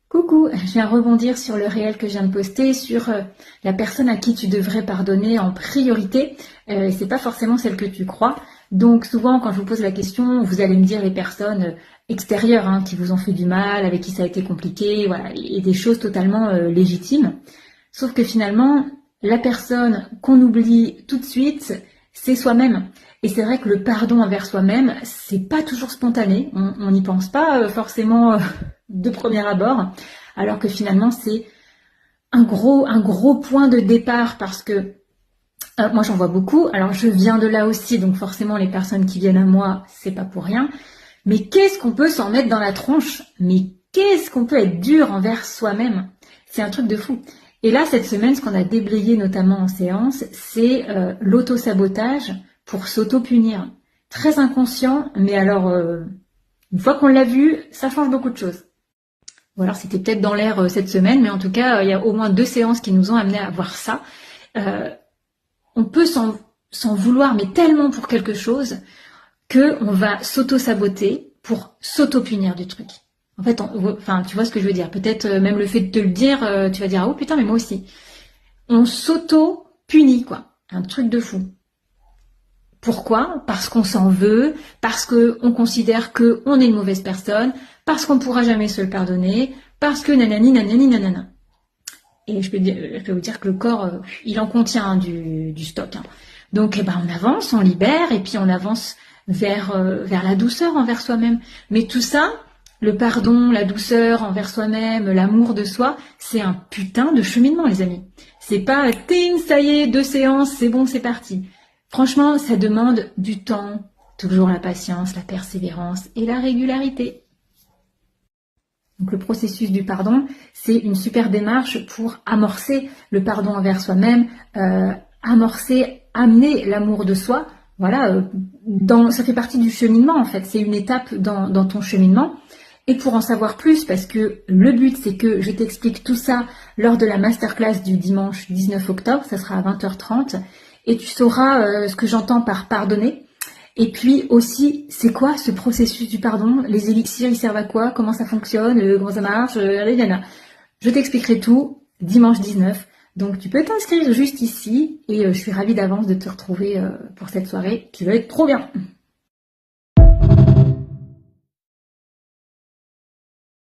Coucou, je viens rebondir sur le réel que je viens de poster sur la personne à qui tu devrais pardonner en priorité. C'est pas forcément celle que tu crois. Donc souvent quand je vous pose la question, vous allez me dire les personnes extérieures qui vous ont fait du mal, avec qui ça a été compliqué, voilà, et des choses totalement légitimes. Sauf que finalement, la personne qu'on oublie tout de suite, c'est soi-même. Et c'est vrai que le pardon envers soi-même, c'est pas toujours spontané. On n'y pense pas forcément de premier abord, alors que finalement c'est un gros point de départ parce que moi j'en vois beaucoup. Alors je viens de là aussi, donc forcément les personnes qui viennent à moi, c'est pas pour rien. Mais qu'est-ce qu'on peut s'en mettre dans la tronche? Mais qu'est-ce qu'on peut être dur envers soi-même? C'est un truc de fou. Et là, cette semaine, ce qu'on a déblayé notamment en séance, c'est l'auto-sabotage pour s'auto-punir. Très inconscient, mais alors, une fois qu'on l'a vu, ça change beaucoup de choses. Ou alors c'était peut-être dans l'air cette semaine, mais en tout cas, il y a au moins 2 séances qui nous ont amené à voir ça. On peut s'en vouloir, mais tellement pour quelque chose, qu'on va s'auto-saboter pour s'auto-punir du truc. En fait, enfin, tu vois ce que je veux dire. Peut-être même le fait de te le dire, tu vas dire ah oh putain mais moi aussi. On s'auto-punit quoi, un truc de fou. Pourquoi? Parce qu'on s'en veut, parce qu'on considère qu'on est une mauvaise personne, parce qu'on ne pourra jamais se le pardonner, parce que nanani nanani nanana. Et je peux vous dire que le corps, il en contient du stock. Donc on avance, on libère, et puis on avance vers la douceur envers soi-même. Mais tout ça, le pardon, la douceur envers soi-même, l'amour de soi, c'est un putain de cheminement, les amis. C'est pas ting, ça y est, 2 séances, c'est bon, c'est parti. Franchement, ça demande du temps, toujours la patience, la persévérance et la régularité. Donc le processus du pardon, c'est une super démarche pour amorcer le pardon envers soi-même, amener l'amour de soi. Voilà, ça fait partie du cheminement en fait. C'est une étape dans ton cheminement. Et pour en savoir plus, parce que le but c'est que je t'explique tout ça lors de la masterclass du dimanche 19 octobre, ça sera à 20h30, et tu sauras ce que j'entends par pardonner. Et puis aussi, c'est quoi ce processus du pardon? Les élixirs, ils servent à quoi? Comment ça fonctionne? Comment ça marche? Je t'expliquerai tout dimanche 19. Donc tu peux t'inscrire juste ici et je suis ravie d'avance de te retrouver pour cette soirée qui va être trop bien.